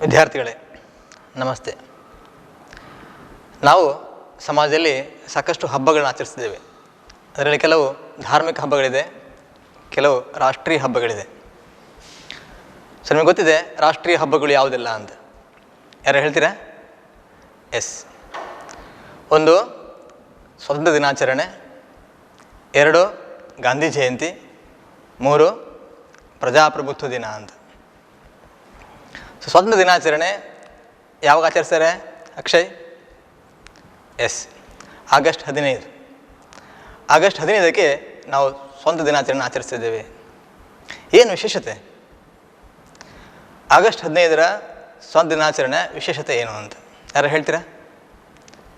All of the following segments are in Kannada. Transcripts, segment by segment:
ವಿದ್ಯಾರ್ಥಿಗಳೇ ನಮಸ್ತೆ. ನಾವು ಸಮಾಜದಲ್ಲಿ ಸಾಕಷ್ಟು ಹಬ್ಬಗಳನ್ನ ಆಚರಿಸ್ತಿದ್ದೇವೆ. ಅದರಲ್ಲಿ ಕೆಲವು ಧಾರ್ಮಿಕ ಹಬ್ಬಗಳಿದೆ, ಕೆಲವು ರಾಷ್ಟ್ರೀಯ ಹಬ್ಬಗಳಿದೆ. ಸೊ ನಿಮಗೆ ಗೊತ್ತಿದೆ ರಾಷ್ಟ್ರೀಯ ಹಬ್ಬಗಳು ಯಾವುದೆಲ್ಲ ಅಂತ? ಯಾರು ಹೇಳ್ತೀರಾ? ಎಸ್, ಒಂದು ಸ್ವಾತಂತ್ರ್ಯ ದಿನಾಚರಣೆ, 2 ಗಾಂಧಿ ಜಯಂತಿ, 3 ಪ್ರಜಾಪ್ರಭುತ್ವ ದಿನ ಅಂತ. ಸೊ ಸ್ವಾತಂತ್ರ್ಯ ದಿನಾಚರಣೆ ಯಾವಾಗ ಆಚರಿಸ್ತಾರೆ ಅಕ್ಷಯ್? Yes, August 15. ಆಗಸ್ಟ್ 15ಕ್ಕೆ ನಾವು ಸ್ವಾತಂತ್ರ್ಯ ದಿನಾಚರಣೆ ಆಚರಿಸ್ತಿದ್ದೇವೆ. ಏನು ವಿಶೇಷತೆ? ಆಗಸ್ಟ್ 15ರ ಸ್ವಾತಂತ್ರ್ಯ ದಿನಾಚರಣೆ ವಿಶೇಷತೆ ಏನು ಅಂತ ಯಾರು ಹೇಳ್ತೀರಾ?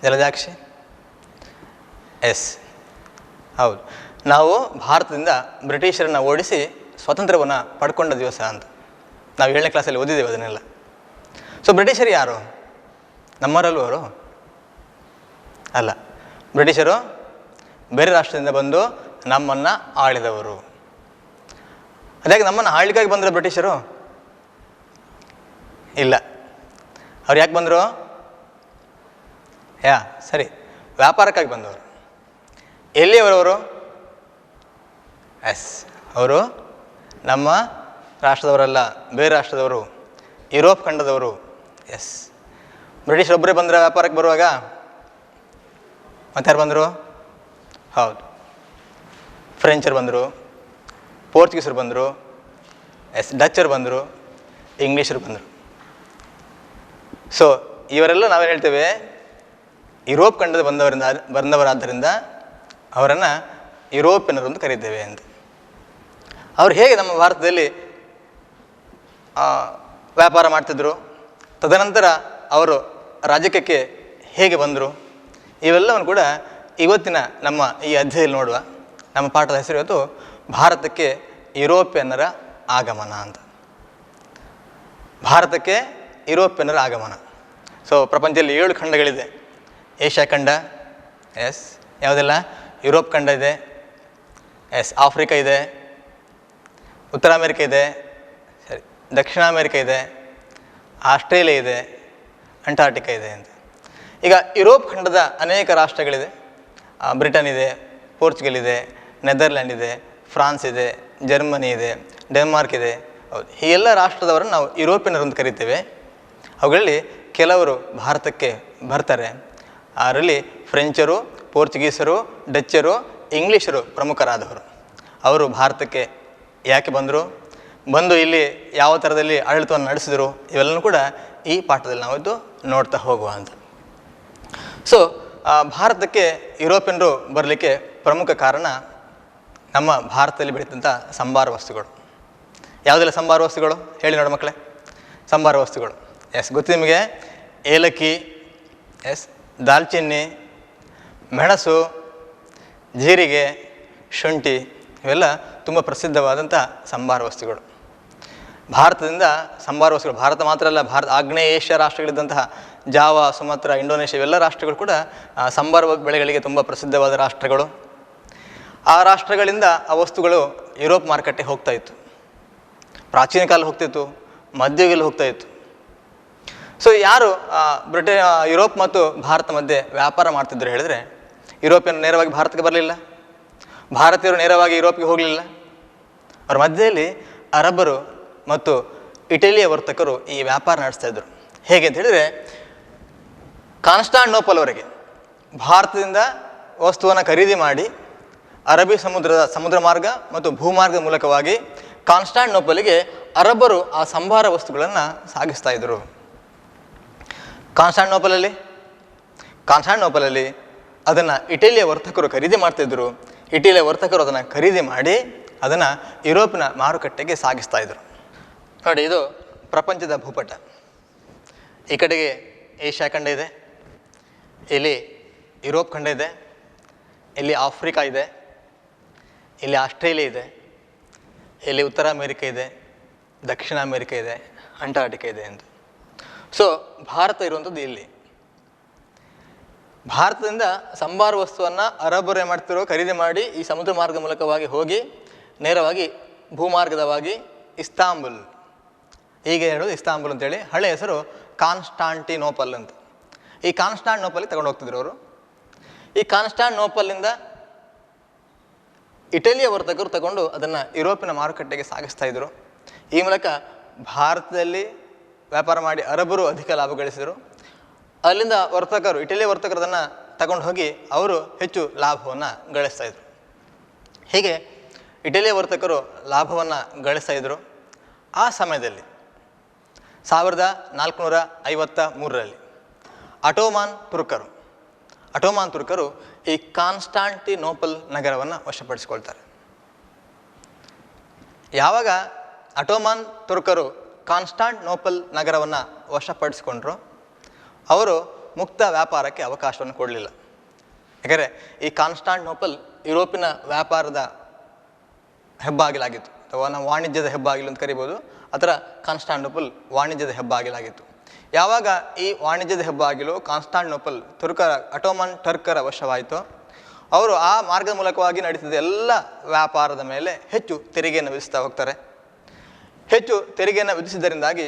ಜಲಜಾಕ್ಷಿ? ಎಸ್, ಹೌದು. ನಾವು ಭಾರತದಿಂದ ಬ್ರಿಟಿಷರನ್ನು ಓಡಿಸಿ ಸ್ವಾತಂತ್ರ್ಯವನ್ನು ಪಡ್ಕೊಂಡ ದಿವಸ ಅಂತ ನಾವು 7ನೇ ಕ್ಲಾಸಲ್ಲಿ ಓದಿದ್ದೇವೆ ಅದನ್ನೆಲ್ಲ. ಸೊ ಬ್ರಿಟಿಷರು ಯಾರು? ನಮ್ಮವರಲ್ಲೂ ಅವರು ಅಲ್ಲ. ಬ್ರಿಟಿಷರು ಬೇರೆ ರಾಷ್ಟ್ರದಿಂದ ಬಂದು ನಮ್ಮನ್ನು ಆಳಿದವರು. ಅದಾಗಿ ನಮ್ಮನ್ನು ಆಳ್ಲಿಕ್ಕಾಗಿ ಬಂದರು ಬ್ರಿಟಿಷರು? ಇಲ್ಲ. ಅವ್ರು ಯಾಕೆ ಬಂದರು? ಸರಿ, ವ್ಯಾಪಾರಕ್ಕಾಗಿ ಬಂದವರು. ಎಲ್ಲಿಯವರವರು? ಎಸ್, ಅವರು ನಮ್ಮ ರಾಷ್ಟ್ರದವರಲ್ಲ, ಬೇರೆ ರಾಷ್ಟ್ರದವರು, ಯುರೋಪ್ ಖಂಡದವರು. ಎಸ್, ಬ್ರಿಟಿಷರೊಬ್ಬರೇ ಬಂದರೆ ವ್ಯಾಪಾರಕ್ಕೆ ಬರುವಾಗ ಮತ್ತಾರು ಬಂದರು? ಹೌದು, ಫ್ರೆಂಚರು ಬಂದರು, ಪೋರ್ಚುಗೀಸರು ಬಂದರು, ಎಸ್, ಡಚ್ಚರು ಬಂದರು, ಇಂಗ್ಲೀಷರು ಬಂದರು. ಸೊ ಇವರೆಲ್ಲ ನಾವೇನು ಹೇಳ್ತೇವೆ? ಯುರೋಪ್ ಖಂಡದ ಬಂದವರಾದ್ದರಿಂದ ಅವರನ್ನು ಯುರೋಪಿಯನರು ಅಂತ ಕರೀತೇವೆ ಅಂತ. ಅವರು ಹೇಗೆ ನಮ್ಮ ಭಾರತದಲ್ಲಿ ವ್ಯಾಪಾರ ಮಾಡ್ತಿದ್ರು, ತದನಂತರ ಅವರು ರಾಜಕೀಯಕ್ಕೆ ಹೇಗೆ ಬಂದರು, ಇವೆಲ್ಲವನ್ನು ಕೂಡ ಇವತ್ತಿನ ನಮ್ಮ ಈ ಅಧ್ಯಾಯದಲ್ಲಿ ನೋಡುವ. ನಮ್ಮ ಪಾಠದ ಹೆಸರು ಇವತ್ತು ಭಾರತಕ್ಕೆ ಯುರೋಪಿಯನ್ನರ ಆಗಮನ ಅಂತ. ಭಾರತಕ್ಕೆ ಯುರೋಪಿಯನ್ನರ ಆಗಮನ. ಸೊ ಪ್ರಪಂಚದಲ್ಲಿ 7 ಖಂಡಗಳಿದೆ. ಏಷ್ಯಾ ಖಂಡ, ಎಸ್, ಯಾವುದೆಲ್ಲ? ಯುರೋಪ್ ಖಂಡ ಇದೆ, ಎಸ್, ಆಫ್ರಿಕಾ ಇದೆ, ಉತ್ತರ ಅಮೇರಿಕ ಇದೆ, ಸರಿ, ದಕ್ಷಿಣ ಅಮೇರಿಕ ಇದೆ, ಆಸ್ಟ್ರೇಲಿಯಾ ಇದೆ, ಅಂಟಾರ್ಟಿಕಾ ಇದೆ ಅಂತ. ಈಗ ಯುರೋಪ್ ಖಂಡದ ಅನೇಕ ರಾಷ್ಟ್ರಗಳಿದೆ. ಬ್ರಿಟನ್ ಇದೆ, ಪೋರ್ಚುಗಲ್ ಇದೆ, ನೆದರ್ಲ್ಯಾಂಡ್ ಇದೆ, ಫ್ರಾನ್ಸ್ ಇದೆ, ಜರ್ಮನಿ ಇದೆ, ಡೆನ್ಮಾರ್ಕ್ ಇದೆ. ಹೌದು, ಈ ಎಲ್ಲ ರಾಷ್ಟ್ರದವರನ್ನು ನಾವು ಯುರೋಪಿಯನ್ನರು ಅಂತ ಕರಿತೇವೆ. ಅವುಗಳಲ್ಲಿ ಕೆಲವರು ಭಾರತಕ್ಕೆ ಬರ್ತಾರೆ. ಅದರಲ್ಲಿ ಫ್ರೆಂಚರು, ಪೋರ್ಚುಗೀಸರು, ಡಚ್ಚರು, ಇಂಗ್ಲೀಷರು ಪ್ರಮುಖರಾದವರು. ಅವರು ಭಾರತಕ್ಕೆ ಯಾಕೆ ಬಂದರು, ಬಂದು ಇಲ್ಲಿ ಯಾವ ಥರದಲ್ಲಿ ಆಡಳಿತವನ್ನು ನಡೆಸಿದರು, ಇವೆಲ್ಲವೂ ಕೂಡ ಈ ಪಾಠದಲ್ಲಿ ನಾವಿದ್ದು ನೋಡ್ತಾ ಹೋಗುವ ಅಂತ. ಸೊ ಭಾರತಕ್ಕೆ ಯುರೋಪಿಯನ್ರು ಬರಲಿಕ್ಕೆ ಪ್ರಮುಖ ಕಾರಣ ನಮ್ಮ ಭಾರತದಲ್ಲಿ ಬೆಳೀತಂಥ ಸಂಬಾರ ವಸ್ತುಗಳು. ಯಾವುದೆಲ್ಲ ಸಂಬಾರ ವಸ್ತುಗಳು ಹೇಳಿ ನೋಡಿ ಮಕ್ಕಳೇ? ಸಂಬಾರ ವಸ್ತುಗಳು, ಎಸ್, ಗೊತ್ತು ನಿಮಗೆ. ಏಲಕ್ಕಿ, ಎಸ್, ದಾಲ್ಚಿನ್ನಿ, ಮೆಣಸು, ಜೀರಿಗೆ, ಶುಂಠಿ, ಇವೆಲ್ಲ ತುಂಬ ಪ್ರಸಿದ್ಧವಾದಂಥ ಸಂಬಾರ ವಸ್ತುಗಳು. ಭಾರತದಿಂದ ಸಂಬಾರ ವಸ್ತುಗಳು, ಭಾರತ ಮಾತ್ರ ಅಲ್ಲ, ಆಗ್ನೇಯ ಏಷ್ಯಾ ರಾಷ್ಟ್ರಗಳಿದ್ದಂತಹ ಜಾವಾ, ಸುಮಾತ್ರ, ಇಂಡೋನೇಷ್ಯಾ ಇವೆಲ್ಲ ರಾಷ್ಟ್ರಗಳು ಕೂಡ ಸಂಬಾರ ಬೆಳೆಗಳಿಗೆ ತುಂಬ ಪ್ರಸಿದ್ಧವಾದ ರಾಷ್ಟ್ರಗಳು. ಆ ರಾಷ್ಟ್ರಗಳಿಂದ ಆ ವಸ್ತುಗಳು ಯುರೋಪ್ ಮಾರುಕಟ್ಟೆಗೆ ಹೋಗ್ತಾ ಇತ್ತು. ಪ್ರಾಚೀನ ಕಾಲ ಹೋಗ್ತಿತ್ತು, ಮಧ್ಯಯುಗದಲ್ಲಿ ಹೋಗ್ತಾ ಇತ್ತು. ಸೊ ಯಾರು ಯುರೋಪ್ ಮತ್ತು ಭಾರತ ಮಧ್ಯೆ ವ್ಯಾಪಾರ ಮಾಡ್ತಿದ್ರು ಹೇಳಿದ್ರೆ, ಯುರೋಪಿಯನ್ ನೇರವಾಗಿ ಭಾರತಕ್ಕೆ ಬರಲಿಲ್ಲ, ಭಾರತೀಯರು ನೇರವಾಗಿ ಯುರೋಪಿಗೆ ಹೋಗಲಿಲ್ಲ. ಅವರ ಮಧ್ಯೆಯಲ್ಲಿ ಅರಬ್ಬರು ಮತ್ತು ಇಟಲಿಯ ವರ್ತಕರು ಈ ವ್ಯಾಪಾರ ನಡೆಸ್ತಾ ಇದ್ದರು. ಹೇಗೆ ಅಂತ ಹೇಳಿದರೆ, ಕಾನ್ಸ್ಟಾಂಟಿನೋಪಲ್ವರೆಗೆ ಭಾರತದಿಂದ ವಸ್ತುವನ್ನು ಖರೀದಿ ಮಾಡಿ ಅರಬ್ಬಿ ಸಮುದ್ರ ಮಾರ್ಗ ಮತ್ತು ಭೂಮಾರ್ಗದ ಮೂಲಕವಾಗಿ ಕಾನ್ಸ್ಟಾಂಟಿನೋಪಲ್ಗೆ ಅರಬ್ಬರು ಆ ಸಂಬಾರ ವಸ್ತುಗಳನ್ನು ಸಾಗಿಸ್ತಾ ಇದ್ದರು. ಕಾನ್ಸ್ಟಾಂಟಿನೋಪಲಲ್ಲಿ ಅದನ್ನು ಇಟಲಿಯ ವರ್ತಕರು ಖರೀದಿ ಮಾಡ್ತಾಯಿದ್ರು. ಇಟಲಿಯ ವರ್ತಕರು ಅದನ್ನು ಖರೀದಿ ಮಾಡಿ ಅದನ್ನು ಯುರೋಪಿನ ಮಾರುಕಟ್ಟೆಗೆ ಸಾಗಿಸ್ತಾ ಇದ್ರು. ನೋಡಿ, ಇದು ಪ್ರಪಂಚದ ಭೂಪಟ. ಈ ಕಡೆಗೆ ಏಷ್ಯಾ ಖಂಡ ಇದೆ, ಇಲ್ಲಿ ಯುರೋಪ್ ಖಂಡ ಇದೆ, ಇಲ್ಲಿ ಆಫ್ರಿಕಾ ಇದೆ, ಇಲ್ಲಿ ಆಸ್ಟ್ರೇಲಿಯಾ ಇದೆ, ಇಲ್ಲಿ ಉತ್ತರ ಅಮೇರಿಕ ಇದೆ, ದಕ್ಷಿಣ ಅಮೇರಿಕ ಇದೆ, ಅಂಟಾರ್ಟಿಕಾ ಇದೆ ಅಂತ. ಸೊ ಭಾರತ ಇರುವಂಥದ್ದು ಇಲ್ಲಿ. ಭಾರತದಿಂದ ಸಂಬಾರ ವಸ್ತುವನ್ನು ಅರಬ್ಬರು ಏನು ಮಾಡ್ತಿರೋ ಖರೀದಿ ಮಾಡಿ ಈ ಸಮುದ್ರ ಮಾರ್ಗ ಮೂಲಕವಾಗಿ ಹೋಗಿ ನೇರವಾಗಿ ಭೂಮಾರ್ಗದವಾಗಿ ಇಸ್ತಾಂಬುಲ್ ಈಗ ಹೇಳೋದು ಇಸ್ತಾಂಬುಲ್ ಅಂತೇಳಿ, ಹಳೆ ಹೆಸರು ಕಾನ್ಸ್ಟಾಂಟಿನೋಪಲ್ ಅಂತ. ಈ ಕಾನ್ಸ್ಟಾಂಟಿನೋಪಲ್ಗೆ ತಗೊಂಡು ಹೋಗ್ತಿದ್ರು ಅವರು. ಈ ಕಾನ್ಸ್ಟಾಂಟಿನೋಪಲ್ನಿಂದ ಇಟಲಿಯ ವರ್ತಕರು ತಗೊಂಡು ಅದನ್ನು ಯುರೋಪಿನ ಮಾರುಕಟ್ಟೆಗೆ ಸಾಗಿಸ್ತಾ ಇದ್ದರು. ಈ ಮೂಲಕ ಭಾರತದಲ್ಲಿ ವ್ಯಾಪಾರ ಮಾಡಿ ಅರಬರು ಅಧಿಕ ಲಾಭ ಗಳಿಸಿದರು. ಅಲ್ಲಿಂದ ವರ್ತಕರು, ಇಟಲಿಯ ವರ್ತಕರು ಅದನ್ನು ತಗೊಂಡು ಹೋಗಿ ಅವರು ಹೆಚ್ಚು ಲಾಭವನ್ನು ಗಳಿಸ್ತಾ ಇದ್ರು. ಹೀಗೆ ಇಟಲಿಯ ವರ್ತಕರು ಲಾಭವನ್ನು ಗಳಿಸ್ತಾ ಇದ್ದರು. ಆ ಸಮಯದಲ್ಲಿ 1453ರಲ್ಲಿ ಅಟೋಮಾನ್ ತುರ್ಕರು ಈ ಕಾನ್ಸ್ಟಾಂಟಿನೋಪಲ್ ನಗರವನ್ನು ವಶಪಡಿಸಿಕೊಳ್ತಾರೆ. ಯಾವಾಗ ಅಟೋಮಾನ್ ತುರ್ಕರು ಕಾನ್ಸ್ಟಾಂಟಿನೋಪಲ್ ನಗರವನ್ನು ವಶಪಡಿಸಿಕೊಂಡ್ರು, ಅವರು ಮುಕ್ತ ವ್ಯಾಪಾರಕ್ಕೆ ಅವಕಾಶವನ್ನು ಕೊಡಲಿಲ್ಲ. ಯಾಕಂದರೆ ಈ ಕಾನ್ಸ್ಟಾಂಟಿನೋಪಲ್ ಯುರೋಪಿನ ವ್ಯಾಪಾರದ ಹೆಬ್ಬಾಗಿಲಾಗಿತ್ತು, ಅಥವಾ ನಾವು ವಾಣಿಜ್ಯದ ಹೆಬ್ಬಾಗಿಲು ಅಂತ ಕರಿಬೋದು. ಆ ಥರ ಕಾನ್ಸ್ಟಾಂಟಿನೋಪಲ್ ವಾಣಿಜ್ಯದ ಹೆಬ್ಬಾಗಿಲಾಗಿತ್ತು. ಯಾವಾಗ ಈ ವಾಣಿಜ್ಯದ ಹೆಬ್ಬಾಗಿಲು ಕಾನ್ಸ್ಟಾಂಟಿನೋಪಲ್ ಅಟೋಮನ್ ಟರ್ಕರ ವಶವಾಯಿತು, ಅವರು ಆ ಮಾರ್ಗದ ಮೂಲಕವಾಗಿ ನಡೀತಿದ್ದ ಎಲ್ಲ ವ್ಯಾಪಾರದ ಮೇಲೆ ಹೆಚ್ಚು ತೆರಿಗೆಯನ್ನು ವಿಧಿಸ್ತಾ ಹೋಗ್ತಾರೆ. ಹೆಚ್ಚು ತೆರಿಗೆಯನ್ನು ವಿಧಿಸಿದ್ದರಿಂದಾಗಿ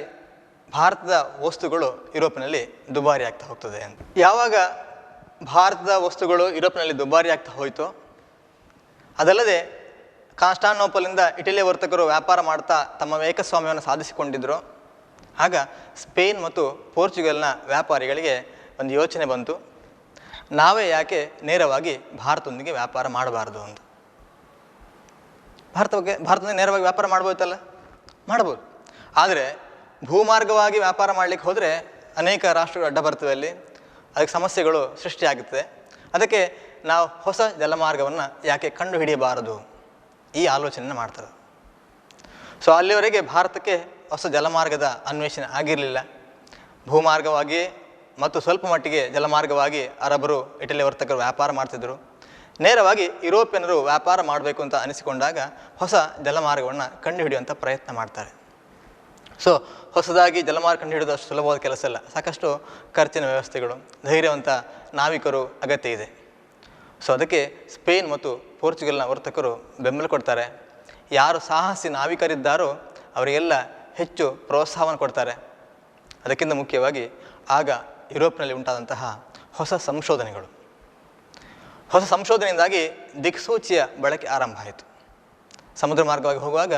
ಭಾರತದ ವಸ್ತುಗಳು ಯುರೋಪಿನಲ್ಲಿ ದುಬಾರಿ ಆಗ್ತಾ ಹೋಗ್ತದೆ ಅಂತ. ಯಾವಾಗ ಭಾರತದ ವಸ್ತುಗಳು ಯುರೋಪಿನಲ್ಲಿ ದುಬಾರಿ ಆಗ್ತಾ ಹೋಯಿತು, ಅದಲ್ಲದೆ ಕಾನ್ಸ್ಟಾಂಟಿನೋಪಲ್ನಿಂದ ಇಟಲಿಯ ವರ್ತಕರು ವ್ಯಾಪಾರ ಮಾಡ್ತಾ ತಮ್ಮ ಏಕಸ್ವಾಮ್ಯವನ್ನು ಸಾಧಿಸಿಕೊಂಡಿದ್ದರು. ಆಗ ಸ್ಪೇನ್ ಮತ್ತು ಪೋರ್ಚುಗಲ್ನ ವ್ಯಾಪಾರಿಗಳಿಗೆ ಒಂದು ಯೋಚನೆ ಬಂತು, ನಾವೇ ಯಾಕೆ ನೇರವಾಗಿ ಭಾರತದೊಂದಿಗೆ ವ್ಯಾಪಾರ ಮಾಡಬಾರ್ದು ಅಂತ. ಭಾರತದೊಂದಿಗೆ ನೇರವಾಗಿ ವ್ಯಾಪಾರ ಮಾಡ್ಬೋದಲ್ಲ, ಮಾಡ್ಬೋದು. ಆದರೆ ಭೂಮಾರ್ಗವಾಗಿ ವ್ಯಾಪಾರ ಮಾಡಲಿಕ್ಕೆ ಹೋದರೆ ಅನೇಕ ರಾಷ್ಟ್ರಗಳು ಅಡ್ಡ ಬರ್ತವೆ, ಅಲ್ಲಿ ಅದಕ್ಕೆ ಸಮಸ್ಯೆಗಳು ಸೃಷ್ಟಿಯಾಗುತ್ತದೆ. ಅದಕ್ಕೆ ನಾವು ಹೊಸ ಜಲಮಾರ್ಗವನ್ನು ಯಾಕೆ ಕಂಡು ಹಿಡಿಯಬಾರದು, ಈ ಆಲೋಚನೆಯನ್ನು ಮಾಡ್ತಾರೆ. ಸೊ ಅಲ್ಲಿವರೆಗೆ ಭಾರತಕ್ಕೆ ಹೊಸ ಜಲಮಾರ್ಗದ ಅನ್ವೇಷಣೆ ಆಗಿರಲಿಲ್ಲ. ಭೂಮಾರ್ಗವಾಗಿ ಮತ್ತು ಸ್ವಲ್ಪ ಮಟ್ಟಿಗೆ ಜಲಮಾರ್ಗವಾಗಿ ಅರಬರು ಇಟಲಿ ವರ್ತಕರು ವ್ಯಾಪಾರ ಮಾಡ್ತಿದ್ದರು. ನೇರವಾಗಿ ಯುರೋಪಿಯನರು ವ್ಯಾಪಾರ ಮಾಡಬೇಕು ಅಂತ ಅನಿಸಿಕೊಂಡಾಗ ಹೊಸ ಜಲಮಾರ್ಗವನ್ನು ಕಂಡುಹಿಡಿಯುವಂಥ ಪ್ರಯತ್ನ ಮಾಡ್ತಾರೆ. ಸೊ ಹೊಸದಾಗಿ ಜಲಮಾರ್ಗ ಕಂಡುಹಿಡಿಯೋದು ಅಷ್ಟು ಸುಲಭವಾದ ಕೆಲಸ ಅಲ್ಲ, ಸಾಕಷ್ಟು ಖರ್ಚಿನ ವ್ಯವಸ್ಥೆಗಳು, ಧೈರ್ಯವಂತ ನಾವಿಕರು ಅಗತ್ಯ ಇದೆ. ಸೊ ಅದಕ್ಕೆ ಸ್ಪೇನ್ ಮತ್ತು ಪೋರ್ಚುಗಲ್ನ ವರ್ತಕರು ಬೆಂಬಲ ಕೊಡ್ತಾರೆ. ಯಾರು ಸಾಹಸಿ ನಾವಿಕರಿದ್ದಾರೋ ಅವರಿಗೆಲ್ಲ ಹೆಚ್ಚು ಪ್ರೋತ್ಸಾಹವನ್ನು ಕೊಡ್ತಾರೆ. ಅದಕ್ಕಿಂತ ಮುಖ್ಯವಾಗಿ ಆಗ ಯುರೋಪ್ನಲ್ಲಿ ಉಂಟಾದಂತಹ ಹೊಸ ಸಂಶೋಧನೆಯಿಂದಾಗಿ ದಿಕ್ಸೂಚಿಯ ಬಳಕೆ ಆರಂಭ ಆಯಿತು. ಸಮುದ್ರ ಮಾರ್ಗವಾಗಿ ಹೋಗುವಾಗ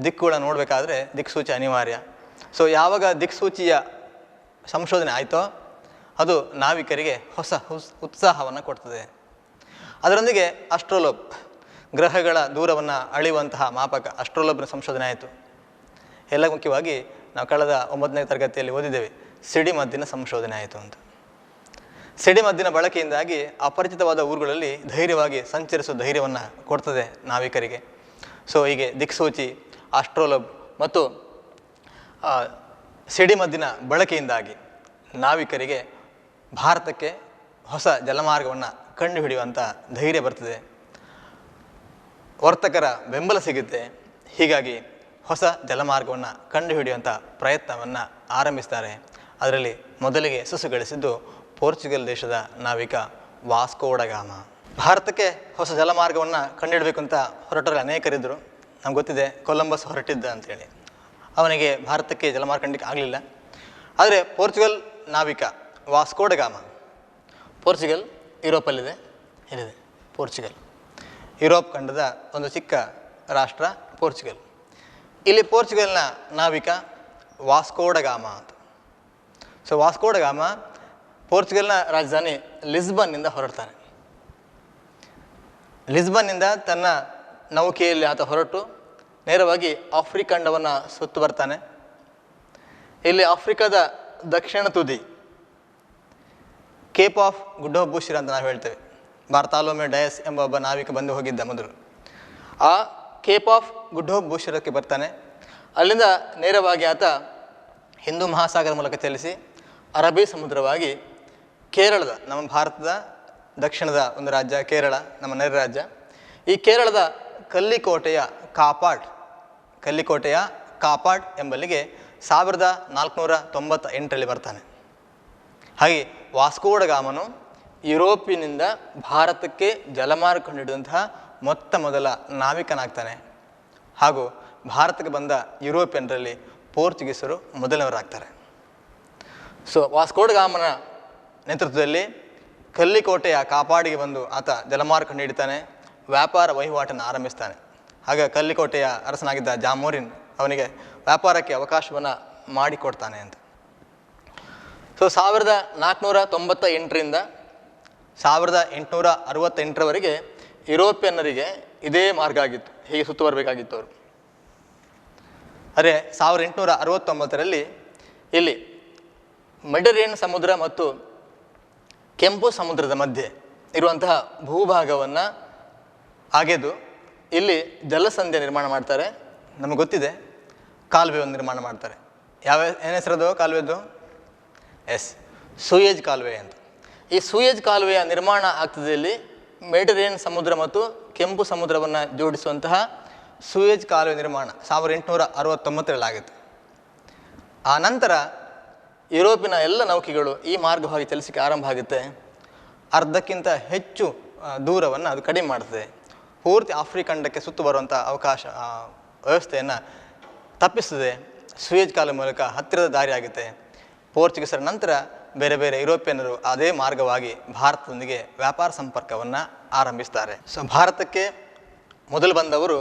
ದಿಕ್ಕುಗಳನ್ನು ನೋಡಬೇಕಾದ್ರೆ ದಿಕ್ಸೂಚಿ ಅನಿವಾರ್ಯ. ಸೊ ಯಾವಾಗ ದಿಕ್ಸೂಚಿಯ ಸಂಶೋಧನೆ ಆಯಿತೋ ಅದು ನಾವಿಕರಿಗೆ ಹೊಸ ಉತ್ಸಾಹವನ್ನು ಕೊಡ್ತದೆ. ಅದರೊಂದಿಗೆ ಅಸ್ಟ್ರೋಲೋಬ್, ಗ್ರಹಗಳ ದೂರವನ್ನು ಅಳೆಯುವಂತಹ ಮಾಪಕ ಅಸ್ಟ್ರೋಲೋಬ್ನ ಸಂಶೋಧನೆ ಆಯಿತು. ಎಲ್ಲ ಮುಖ್ಯವಾಗಿ ನಾವು ಕಳೆದ 9ನೇ ತರಗತಿಯಲ್ಲಿ ಓದಿದ್ದೇವೆ, ಸಿಡಿಮದ್ದಿನ ಸಂಶೋಧನೆ ಆಯಿತು ಅಂತ. ಸಿಡಿಮದ್ದಿನ ಬಳಕೆಯಿಂದಾಗಿ ಅಪರಿಚಿತವಾದ ಊರುಗಳಲ್ಲಿ ಧೈರ್ಯವಾಗಿ ಸಂಚರಿಸುವ ಧೈರ್ಯವನ್ನು ಕೊಡ್ತದೆ ನಾವಿಕರಿಗೆ. ಸೊ ಹೀಗೆ ದಿಕ್ಸೂಚಿ, ಆಸ್ಟ್ರೋಲಬ್ ಮತ್ತು ಸಿಡಿಮದ್ದಿನ ಬಳಕೆಯಿಂದಾಗಿ ನಾವಿಕರಿಗೆ ಭಾರತಕ್ಕೆ ಹೊಸ ಜಲಮಾರ್ಗವನ್ನು ಕಂಡುಹಿಡಿಯುವಂಥ ಧೈರ್ಯ ಬರ್ತದೆ, ವರ್ತಕರ ಬೆಂಬಲ ಸಿಗುತ್ತೆ. ಹೀಗಾಗಿ ಹೊಸ ಜಲಮಾರ್ಗವನ್ನು ಕಂಡುಹಿಡಿಯುವಂಥ ಪ್ರಯತ್ನವನ್ನು ಆರಂಭಿಸ್ತಾರೆ. ಅದರಲ್ಲಿ ಮೊದಲಿಗೆ ಯಶಸ್ಸು ಗಳಿಸಿದ್ದು ಪೋರ್ಚುಗಲ್ ದೇಶದ ನಾವಿಕ ವಾಸ್ಕೋ ಡ ಗಾಮ. ಭಾರತಕ್ಕೆ ಹೊಸ ಜಲಮಾರ್ಗವನ್ನು ಕಂಡುಹಿಡಬೇಕು ಅಂತ ಹೊರಟರಲ್ಲಿ ಅನೇಕರಿದ್ದರು. ನಮ್ಗೆ ಗೊತ್ತಿದೆ, ಕೊಲಂಬಸ್ ಹೊರಟಿದ್ದ ಅಂತೇಳಿ. ಅವನಿಗೆ ಭಾರತಕ್ಕೆ ಜಲಮಾರ್ಗ ಕಂಡಲಿಕ್ಕೆ ಆಗಲಿಲ್ಲ. ಆದರೆ ಪೋರ್ಚುಗಲ್ ನಾವಿಕ ವಾಸ್ಕೋ ಡ ಗಾಮ, ಪೋರ್ಚುಗಲ್ ಯುರೋಪಲ್ಲಿದೆ, ಇಲ್ಲಿದೆ ಪೋರ್ಚುಗಲ್, ಯುರೋಪ್ ಖಂಡದ ಒಂದು ಚಿಕ್ಕ ರಾಷ್ಟ್ರ ಪೋರ್ಚುಗಲ್. ಇಲ್ಲಿ ಪೋರ್ಚುಗಲ್ನ ನಾವಿಕ ವಾಸ್ಕೋ ಡ ಗಾಮ ಅಂತ. ಸೊ ವಾಸ್ಕೋ ಡ ಗಾಮ ಪೋರ್ಚುಗಲ್ನ ರಾಜಧಾನಿ ಲಿಸ್ಬನ್ನಿಂದ ಹೊರಡ್ತಾನೆ. ಲಿಸ್ಬನ್ನಿಂದ ತನ್ನ ನೌಕೆಯಲ್ಲಿ ಆತ ಹೊರಟು ನೇರವಾಗಿ ಆಫ್ರಿಕಾ ಖಂಡವನ್ನು ಸುತ್ತು ಬರ್ತಾನೆ. ಇಲ್ಲಿ ಆಫ್ರಿಕಾದ ದಕ್ಷಿಣ ತುದಿ ಕೇಪ್ ಆಫ್ ಗುಡ್ ಆಫ್ ಬುಷಿರ್ ಅಂತ ನಾವು ಹೇಳ್ತೇವೆ. ಬಾರ್ತಲೋಮೆ ಡಯಸ್ ಎಂಬ ಒಬ್ಬ ನಾವಿಕ ಬಂದು ಹೋಗಿದ್ದ ಮೊದಲು. ಆ ಕೇಪ್ ಆಫ್ ಗುಡ್ ಆಫ್ ಬುಷಿರಕ್ಕೆ ಬರ್ತಾನೆ. ಅಲ್ಲಿಂದ ನೇರವಾಗಿ ಆತ ಹಿಂದೂ ಮಹಾಸಾಗರ ಮೂಲಕ ಚಲಿಸಿ ಅರಬ್ಬಿ ಸಮುದ್ರವಾಗಿ ಕೇರಳದ, ನಮ್ಮ ಭಾರತದ ದಕ್ಷಿಣದ ಒಂದು ರಾಜ್ಯ ಕೇರಳ, ನಮ್ಮ ನೆರೆ ರಾಜ್ಯ. ಈ ಕೇರಳದ ಕಲ್ಲಿಕೋಟೆಯ ಕಾಪಾಡ್ ಎಂಬಲ್ಲಿಗೆ 1498ರಲ್ಲಿ ಬರ್ತಾನೆ. ಹಾಗೆ ವಾಸ್ಕೋ ಡ ಗಾಮನು ಯುರೋಪಿನಿಂದ ಭಾರತಕ್ಕೆ ಜಲಮಾರ್ಗ ಕಂಡುಹಿಡಿದಂತಹ ಮೊತ್ತ ಮೊದಲ ನಾವಿಕನಾಗ್ತಾನೆ. ಹಾಗೂ ಭಾರತಕ್ಕೆ ಬಂದ ಯುರೋಪಿಯನ್ರಲ್ಲಿ ಪೋರ್ಚುಗೀಸರು ಮೊದಲವರಾಗ್ತಾರೆ. ಸೊ ವಾಸ್ಕೋ ಡ ಗಾಮನ ನೇತೃತ್ವದಲ್ಲಿ ಕಲ್ಲಿಕೋಟೆಯ ಕಾಪಾಡಿಗೆ ಬಂದು ಆತ ಜಲಮಾರ್ಗ ಕಂಡುಹಿಡಿತಾನೆ, ವ್ಯಾಪಾರ ವಹಿವಾಟನ್ನು ಆರಂಭಿಸ್ತಾನೆ. ಆಗ ಕಲ್ಲಿಕೋಟೆಯ ಅರಸನಾಗಿದ್ದ ಜಾಮೋರಿನ್ ಅವನಿಗೆ ವ್ಯಾಪಾರಕ್ಕೆ ಅವಕಾಶವನ್ನು ಮಾಡಿಕೊಡ್ತಾನೆ ಅಂತ. ಸೊ 1498ರಿಂದ 1868ರವರೆಗೆ ಯುರೋಪಿಯನ್ನರಿಗೆ ಇದೇ ಮಾರ್ಗ ಆಗಿತ್ತು, ಹೀಗೆ ಸುತ್ತುವರಬೇಕಾಗಿತ್ತು ಅವರು. ಆದರೆ 1869ರಲ್ಲಿ ಇಲ್ಲಿ ಮೆಡಿಟರೇನಿಯನ್ ಸಮುದ್ರ ಮತ್ತು ಕೆಂಪು ಸಮುದ್ರದ ಮಧ್ಯೆ ಇರುವಂತಹ ಭೂಭಾಗವನ್ನು ಅಗೆದು ಇಲ್ಲಿ ಜಲಸಂಧಿ ನಿರ್ಮಾಣ ಮಾಡ್ತಾರೆ. ನಮಗೆ ಗೊತ್ತಿದೆ, ಕಾಲುವೆಯನ್ನು ನಿರ್ಮಾಣ ಮಾಡ್ತಾರೆ. ಏನು ಹೆಸರದು ಕಾಲುವೆದು? ಸೂಯೇಜ್ ಕಾಲುವೆ ಅಂತ. ಈ ಸೂಯೇಜ್ ಕಾಲುವೆಯ ನಿರ್ಮಾಣ ಆಗ್ತದೆ ಇಲ್ಲಿ ಮೆಡಿಟರೇನಿಯನ್ ಸಮುದ್ರ ಮತ್ತು ಕೆಂಪು ಸಮುದ್ರವನ್ನು ಜೋಡಿಸುವಂತಹ ಸೂಯೇಜ್ ಕಾಲುವೆ ನಿರ್ಮಾಣ 1869ರಲ್ಲಿ ಆಗುತ್ತೆ. ಆ ನಂತರ ಯುರೋಪಿನ ಎಲ್ಲ ನೌಕೆಗಳು ಈ ಮಾರ್ಗವಾಗಿ ಚಲಿಸಲಿಕ್ಕೆ ಆರಂಭ ಆಗುತ್ತೆ. ಅರ್ಧಕ್ಕಿಂತ ಹೆಚ್ಚು ದೂರವನ್ನು ಅದು ಕಡಿಮೆ ಮಾಡ್ತದೆ. ಪೂರ್ತಿ ಆಫ್ರಿಕಂಡಕ್ಕೆ ಸುತ್ತು ಬರುವಂಥ ವ್ಯವಸ್ಥೆಯನ್ನು ತಪ್ಪಿಸ್ತದೆ. ಸೂಯೇಜ್ ಕಾಲುವೆ ಮೂಲಕ ಹತ್ತಿರದ ದಾರಿ ಆಗುತ್ತೆ. ಪೋರ್ಚುಗೀಸರ ನಂತರ ಬೇರೆ ಬೇರೆ ಯುರೋಪಿಯನ್ನರು ಅದೇ ಮಾರ್ಗವಾಗಿ ಭಾರತದೊಂದಿಗೆ ವ್ಯಾಪಾರ ಸಂಪರ್ಕವನ್ನು ಆರಂಭಿಸ್ತಾರೆ. ಸೊ ಭಾರತಕ್ಕೆ ಮೊದಲು ಬಂದವರು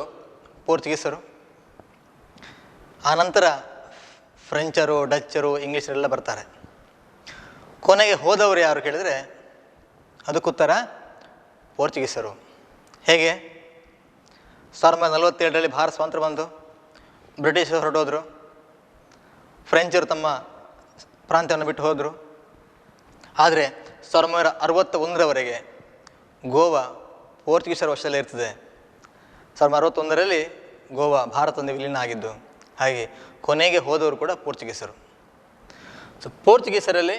ಪೋರ್ಚುಗೀಸರು, ಆನಂತರ ಫ್ರೆಂಚರು, ಡಚ್ಚರು, ಇಂಗ್ಲೀಷರೆಲ್ಲ ಬರ್ತಾರೆ. ಕೊನೆಗೆ ಹೋದವರು ಯಾರು ಕೇಳಿದರೆ ಅದಕ್ಕುತ್ತರ ಪೋರ್ಚುಗೀಸರು. ಹೇಗೆ? 1947ರಲ್ಲಿ ಭಾರತ ಸ್ವಾತಂತ್ರ್ಯ ಬಂದು ಬ್ರಿಟಿಷರು ಹೊರಟೋದ್ರು, ಫ್ರೆಂಚರು ತಮ್ಮ ಪ್ರಾಂತ್ಯವನ್ನು ಬಿಟ್ಟು ಹೋದರು. ಆದರೆ 1961ರವರೆಗೆ ಗೋವಾ ಪೋರ್ಚುಗೀಸರ ವಶದಲ್ಲೇ ಇರ್ತದೆ. 1961ರಲ್ಲಿ ಗೋವಾ ಭಾರತದೊಂದಿಗೆ ವಿಲೀನ ಆಗಿದ್ದು. ಹಾಗೆ ಕೊನೆಗೆ ಹೋದವರು ಕೂಡ ಪೋರ್ಚುಗೀಸರು. ಸೊ ಪೋರ್ಚುಗೀಸರಲ್ಲಿ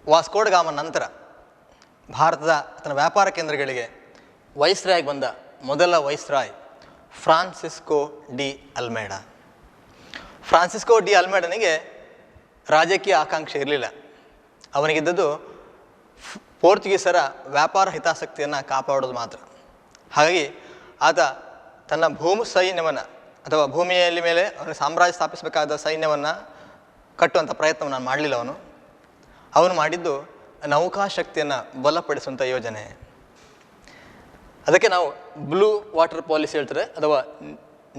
ವಾಸ್ಕೋ ಡ ಗಾಮ ನಂತರ ಭಾರತದ ತನ್ನ ವ್ಯಾಪಾರ ಕೇಂದ್ರಗಳಿಗೆ ವೈಸ್ರಾಯ್ ಬಂದ ಮೊದಲ viceroy Francisco de Almeida. Francisco de ಅಲ್ಮೇಡನಿಗೆ ರಾಜಕೀಯ ಆಕಾಂಕ್ಷೆ ಇರಲಿಲ್ಲ. ಅವನಿಗಿದ್ದದ್ದು ಪೋರ್ಚುಗೀಸರ ವ್ಯಾಪಾರ ಹಿತಾಸಕ್ತಿಯನ್ನು ಕಾಪಾಡೋದು ಮಾತ್ರ. ಹಾಗಾಗಿ ಆತ ತನ್ನ ಸೈನ್ಯವನ್ನು ಅಥವಾ ಭೂಮಿಯಲ್ಲಿ ಮೇಲೆ ಅವನ ಸಾಮ್ರಾಜ್ಯ ಸ್ಥಾಪಿಸಬೇಕಾದ ಸೈನ್ಯವನ್ನು ಕಟ್ಟುವಂಥ ಪ್ರಯತ್ನವನ್ನು ಮಾಡಲಿಲ್ಲ. ಅವನು ಮಾಡಿದ್ದು ನೌಕಾಶಕ್ತಿಯನ್ನು ಬಲಪಡಿಸುವಂಥ ಯೋಜನೆ. ಅದಕ್ಕೆ ನಾವು ಬ್ಲೂ ವಾಟರ್ ಪಾಲಿಸಿ ಹೇಳ್ತಾರೆ, ಅಥವಾ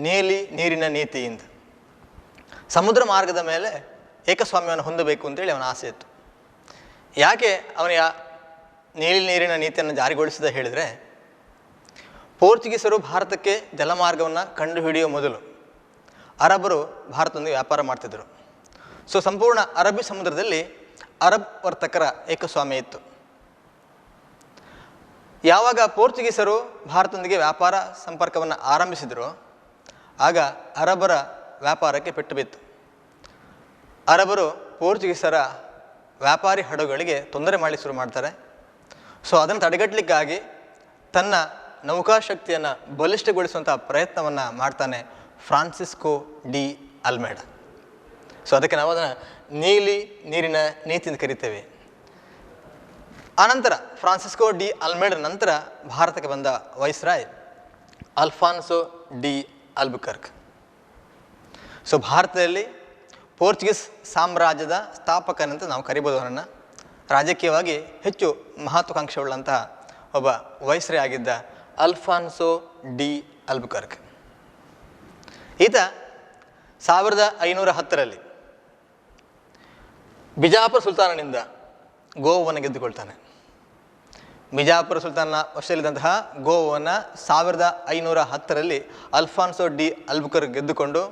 ನೀಲಿ ನೀರಿನ ನೀತಿ ಅಂತ. ಸಮುದ್ರ ಮಾರ್ಗದ ಮೇಲೆ ಏಕಸ್ವಾಮ್ಯವನ್ನು ಹೊಂದಬೇಕು ಅಂತೇಳಿ ಅವನ ಆಸೆ ಇತ್ತು. ಯಾಕೆ ಅವನಿಗೆ ನೀಲಿ ನೀರಿನ ನೀತಿಯನ್ನು ಜಾರಿಗೊಳಿಸಿದ ಹೇಳಿದರೆ, ಪೋರ್ಚುಗೀಸರು ಭಾರತಕ್ಕೆ ಜಲಮಾರ್ಗವನ್ನು ಕಂಡುಹಿಡಿಯುವ ಮೊದಲು ಅರಬರು ಭಾರತದೊಂದಿಗೆ ವ್ಯಾಪಾರ ಮಾಡ್ತಿದ್ದರು. ಸೊ ಸಂಪೂರ್ಣ ಅರಬ್ಬಿ ಸಮುದ್ರದಲ್ಲಿ ಅರಬ್ ವರ್ತಕರ ಏಕಸ್ವಾಮ್ಯ ಇತ್ತು. ಯಾವಾಗ ಪೋರ್ಚುಗೀಸರು ಭಾರತದೊಂದಿಗೆ ವ್ಯಾಪಾರ ಸಂಪರ್ಕವನ್ನು ಆರಂಭಿಸಿದರು, ಆಗ ಅರಬರ ವ್ಯಾಪಾರಕ್ಕೆ ಪೆಟ್ಟು ಬಿತ್ತು. ಅರಬರು ಪೋರ್ಚುಗೀಸರ ವ್ಯಾಪಾರಿ ಹಡಗುಗಳಿಗೆ ತೊಂದರೆ ಮಾಡಲಿಕ್ಕೆ ಶುರು ಮಾಡ್ತಾರೆ. ಸೊ ಅದನ್ನು ತಡೆಗಟ್ಟಲಿಕ್ಕಾಗಿ ತನ್ನ ನೌಕಾಶಕ್ತಿಯನ್ನು ಬಲಿಷ್ಠಗೊಳಿಸುವಂಥ ಪ್ರಯತ್ನವನ್ನು ಮಾಡ್ತಾನೆ ಫ್ರಾನ್ಸಿಸ್ಕೋ ಡಿ ಅಲ್ಮೇಡಾ. ಸೊ ಅದಕ್ಕೆ ನಾವು ಅದನ್ನು ನೀಲಿ ನೀರಿನ ನೀತಿ ಅಂತ ಕರಿತೇವೆ. ಆನಂತರ ಫ್ರಾನ್ಸಿಸ್ಕೋ ಡಿ ಅಲ್ಮೇಡಾ ನಂತರ ಭಾರತಕ್ಕೆ ಬಂದ viceroy Alfonso D Albuquerque. So ಭಾರತದಲ್ಲಿ ಪೋರ್ಚುಗೀಸ್ ಸಾಮ್ರಾಜ್ಯದ ಸ್ಥಾಪಕನಂತ ನಾವು ಕರಿಬೋದು ಅವನನ್ನು. ರಾಜಕೀಯವಾಗಿ ಹೆಚ್ಚು ಮಹತ್ವಾಕಾಂಕ್ಷೆಯುಳ್ಳಂತಹ ಒಬ್ಬ ವೈಸ್ರಾಯ್ ಆಗಿದ್ದ ಅಲ್ಫಾನ್ಸೋ ಡಿ ಅಲ್ಬುಕರ್ಕ್. ಈತ 1510ರಲ್ಲಿ ಬಿಜಾಪುರ ಸುಲ್ತಾನನಿಂದ ಗೋವಾವನ್ನು ಗೆದ್ದುಕೊಳ್ತಾನೆ. ಬಿಜಾಪುರ ಸುಲ್ತಾನ ವಶದಲ್ಲಿದ್ದಂತಹ ಗೋವಾವನ್ನು 1510ರಲ್ಲಿ ಅಲ್ಫಾನ್ಸೋ ಡಿ ಅಲ್ಬುಕರ್ಕ್ ಗೆದ್ದುಕೊಂಡು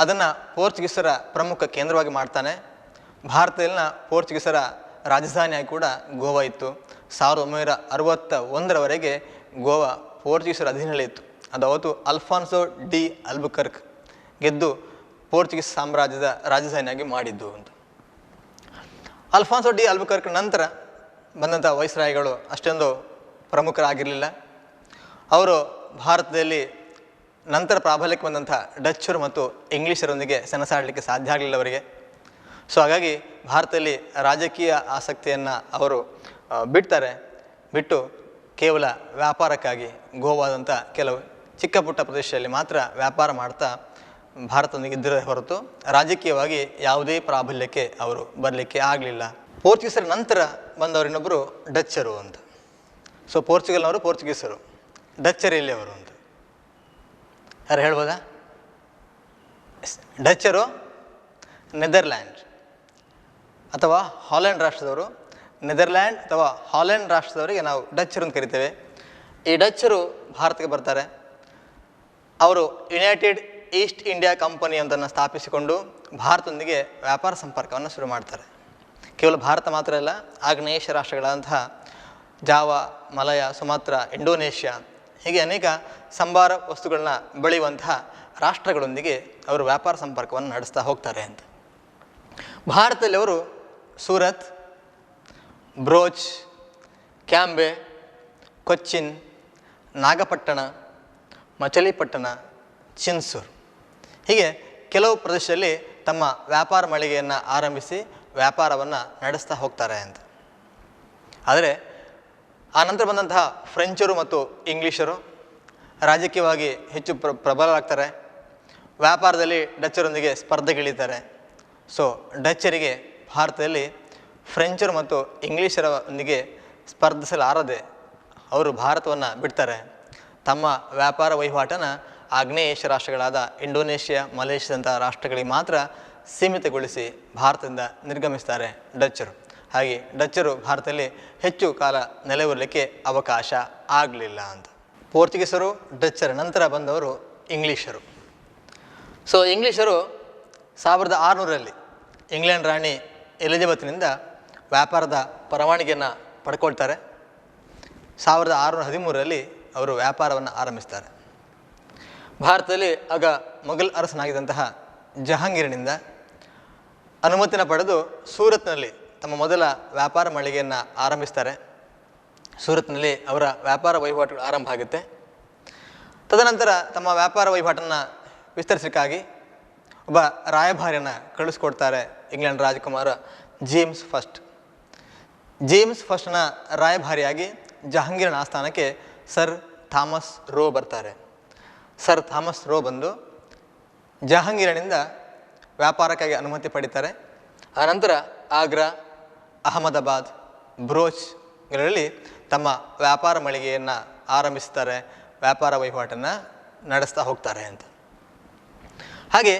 ಅದನ್ನು ಪೋರ್ಚುಗೀಸರ ಪ್ರಮುಖ ಕೇಂದ್ರವಾಗಿ ಮಾಡ್ತಾನೆ. ಭಾರತದಲ್ಲಿನ ಪೋರ್ಚುಗೀಸರ ರಾಜಧಾನಿಯಾಗಿ ಕೂಡ ಗೋವಾ ಇತ್ತು. 1961ರವರೆಗೆ ಗೋವಾ ಪೋರ್ಚುಗೀಸರ ಅಧೀನದಲ್ಲಿ ಇತ್ತು. ಅದು ಅವತ್ತು ಅಲ್ಫಾನ್ಸೋ ಡಿ ಅಲ್ಬುಕರ್ಕ್ ಗೆದ್ದು ಪೋರ್ಚುಗೀಸ್ ಸಾಮ್ರಾಜ್ಯದ ರಾಜಧಾನಿಯಾಗಿ ಮಾಡಿದ್ದು ಅಂತ. ಅಲ್ಫಾನ್ಸೋ ಡಿ ಅಲ್ಬುಕರ್ಕ್ ನಂತರ ಬಂದಂಥ ವೈಸ್ರಾಯ್ಗಳು ಅಷ್ಟೊಂದು ಪ್ರಮುಖರಾಗಿರಲಿಲ್ಲ. ಅವರು ಭಾರತದಲ್ಲಿ ನಂತರ ಪ್ರಾಬಲ್ಯಕ್ಕೆ ಬಂದಂಥ ಡಚ್ಚರು ಮತ್ತು ಇಂಗ್ಲೀಷರೊಂದಿಗೆ ಸೆಣಸಾಡಲಿಕ್ಕೆ ಸಾಧ್ಯ ಆಗಲಿಲ್ಲ ಅವರಿಗೆ. ಸೊ ಹಾಗಾಗಿ ಭಾರತದಲ್ಲಿ ರಾಜಕೀಯ ಆಸಕ್ತಿಯನ್ನು ಅವರು ಬಿಟ್ಟು ಕೇವಲ ವ್ಯಾಪಾರಕ್ಕಾಗಿ ಗೋವಾದಂಥ ಕೆಲವು ಚಿಕ್ಕ ಪುಟ್ಟ ಪ್ರದೇಶದಲ್ಲಿ ಮಾತ್ರ ವ್ಯಾಪಾರ ಮಾಡ್ತಾ ಭಾರತದೊಂದಿಗೆ ಇದ್ದರೇ ಹೊರತು ರಾಜಕೀಯವಾಗಿ ಯಾವುದೇ ಪ್ರಾಬಲ್ಯಕ್ಕೆ ಅವರು ಬರಲಿಕ್ಕೆ ಆಗಲಿಲ್ಲ. ಪೋರ್ಚುಗೀಸರ ನಂತರ ಬಂದವರು ಇನ್ನೊಬ್ಬರು ಡಚ್ಚರು ಅಂತ. ಸೊ ಪೋರ್ಚುಗಲ್ನವರು ಪೋರ್ಚುಗೀಸರು, ಡಚ್ಚರು ಎಲ್ಲಿ ಅವರು ಅಂತ ಯಾರು ಹೇಳ್ಬೋದಾ? ಡಚ್ಚರು ನೆದರ್ಲ್ಯಾಂಡ್ ಅಥವಾ ಹಾಲೆಂಡ್ ರಾಷ್ಟ್ರದವರು. ನೆದರ್ಲ್ಯಾಂಡ್ ಅಥವಾ ಹಾಲೆಂಡ್ ರಾಷ್ಟ್ರದವರಿಗೆ ನಾವು ಡಚ್ಚರು ಅಂತ ಕರಿತೇವೆ. ಈ ಡಚ್ಚರು ಭಾರತಕ್ಕೆ ಬರ್ತಾರೆ. ಅವರು ಯುನೈಟೆಡ್ ಈಸ್ಟ್ ಇಂಡಿಯಾ ಕಂಪನಿ ಒಂದನ್ನು ಸ್ಥಾಪಿಸಿಕೊಂಡು ಭಾರತದೊಂದಿಗೆ ವ್ಯಾಪಾರ ಸಂಪರ್ಕವನ್ನು ಶುರು ಮಾಡ್ತಾರೆ. ಕೇವಲ ಭಾರತ ಮಾತ್ರ ಅಲ್ಲ, ಆಗ್ನೇಯ ರಾಷ್ಟ್ರಗಳಾದಂತಹ ಜಾವಾ, ಮಲಯ, ಸುಮಾತ್ರ, ಇಂಡೋನೇಷ್ಯಾ ಹೀಗೆ ಅನೇಕ ಸಂಬಾರ ವಸ್ತುಗಳನ್ನ ಬೆಳೆಯುವಂತಹ ರಾಷ್ಟ್ರಗಳೊಂದಿಗೆ ಅವರು ವ್ಯಾಪಾರ ಸಂಪರ್ಕವನ್ನು ನಡೆಸ್ತಾ ಹೋಗ್ತಾರೆ ಅಂತ. ಭಾರತದಲ್ಲಿ ಅವರು ಸೂರತ್, ಬ್ರೋಚ್, ಕ್ಯಾಂಬೆ, ಕೊಚ್ಚಿನ್, ನಾಗಪಟ್ಟಣ, ಮಚಲಿಪಟ್ಟಣ, ಚಿನ್ಸೂರ್ ಹೀಗೆ ಕೆಲವು ಪ್ರದೇಶದಲ್ಲಿ ತಮ್ಮ ವ್ಯಾಪಾರ ಮಳಿಗೆಯನ್ನು ಆರಂಭಿಸಿ ವ್ಯಾಪಾರವನ್ನು ನಡೆಸ್ತಾ ಹೋಗ್ತಾರೆ ಅಂತ. ಆದರೆ ಆ ನಂತರ ಬಂದಂತಹ ಫ್ರೆಂಚರು ಮತ್ತು ಇಂಗ್ಲೀಷರು ರಾಜಕೀಯವಾಗಿ ಹೆಚ್ಚು ಪ್ರಬಲರಾಗ್ತಾರೆ. ವ್ಯಾಪಾರದಲ್ಲಿ ಡಚ್ಚರೊಂದಿಗೆ ಸ್ಪರ್ಧೆಗಿಳಿತಾರೆ. ಸೊ ಡಚ್ಚರಿಗೆ ಭಾರತದಲ್ಲಿ ಫ್ರೆಂಚರು ಮತ್ತು ಇಂಗ್ಲೀಷರೊಂದಿಗೆ ಸ್ಪರ್ಧಿಸಲಾರದೆ ಅವರು ಭಾರತವನ್ನು ಬಿಡ್ತಾರೆ. ತಮ್ಮ ವ್ಯಾಪಾರ ವಹಿವಾಟನ್ನು ಆಗ್ನೇಯ ಏಷ್ಯಾ ರಾಷ್ಟ್ರಗಳಾದ ಇಂಡೋನೇಷ್ಯಾ, ಮಲೇಷ್ಯಾದಂಥ ರಾಷ್ಟ್ರಗಳಿಗೆ ಮಾತ್ರ ಸೀಮಿತಗೊಳಿಸಿ ಭಾರತದಿಂದ ನಿರ್ಗಮಿಸ್ತಾರೆ ಡಚ್ಚರು. ಹಾಗೆ ಡಚ್ಚರು ಭಾರತದಲ್ಲಿ ಹೆಚ್ಚು ಕಾಲ ನೆಲೆಯೂರಲಿಕ್ಕೆ ಅವಕಾಶ ಆಗಲಿಲ್ಲ ಅಂತ. ಪೋರ್ಚುಗೀಸರು, ಡಚ್ಚರ ನಂತರ ಬಂದವರು ಇಂಗ್ಲೀಷರು. ಸೊ ಇಂಗ್ಲೀಷರು 1600ರಲ್ಲಿ ಇಂಗ್ಲೆಂಡ್ ರಾಣಿ ಎಲಿಜಬೆತ್ನಿಂದ ವ್ಯಾಪಾರದ ಪರವಾನಗಿಯನ್ನು ಪಡ್ಕೊಳ್ತಾರೆ. 1613ರಲ್ಲಿ ಅವರು ವ್ಯಾಪಾರವನ್ನು ಆರಂಭಿಸ್ತಾರೆ. ಭಾರತದಲ್ಲಿ ಆಗ ಮೊಘಲ್ ಅರಸನಾಗಿದ್ದಂತಹ ಜಹಾಂಗೀರನಿಂದ ಅನುಮತಿನ ಪಡೆದು ಸೂರತ್ನಲ್ಲಿ ತಮ್ಮ ಮೊದಲ ವ್ಯಾಪಾರ ಮಳಿಗೆಯನ್ನು ಆರಂಭಿಸ್ತಾರೆ. ಸೂರತ್ನಲ್ಲಿ ಅವರ ವ್ಯಾಪಾರ ವಹಿವಾಟುಗಳು ಆರಂಭ ಆಗುತ್ತೆ. ತದನಂತರ ತಮ್ಮ ವ್ಯಾಪಾರ ವಹಿವಾಟನ್ನು ವಿಸ್ತರಿಸಲಿಕ್ಕಾಗಿ ಒಬ್ಬ ರಾಯಭಾರಿಯನ್ನು ಕಳಿಸ್ಕೊಡ್ತಾರೆ ಇಂಗ್ಲೆಂಡ್ ರಾಜಕುಮಾರ ಜೇಮ್ಸ್ ಫಸ್ಟ್. ಜೇಮ್ಸ್ ಫಸ್ಟ್ನ ರಾಯಭಾರಿಯಾಗಿ ಜಹಾಂಗೀರನ ಆಸ್ಥಾನಕ್ಕೆ ಸರ್ ಥಾಮಸ್ ರೋ ಬರ್ತಾರೆ. ಸರ್ ಥಾಮಸ್ ರೋ ಬಂದು ಜಹಾಂಗೀರನಿಂದ ವ್ಯಾಪಾರಕ್ಕಾಗಿ ಅನುಮತಿ ಪಡಿತಾರೆ. ಆನಂತರ ಆಗ್ರಾ, ಅಹಮದಾಬಾದ್, ಬ್ರೋಚ್ಗಳಲ್ಲಿ ತಮ್ಮ ವ್ಯಾಪಾರ ಮಳಿಗೆಯನ್ನು ಆರಂಭಿಸ್ತಾರೆ, ವ್ಯಾಪಾರ ವಹಿವಾಟನ್ನು ನಡೆಸ್ತಾ ಹೋಗ್ತಾರೆ ಅಂತ. ಹಾಗೆ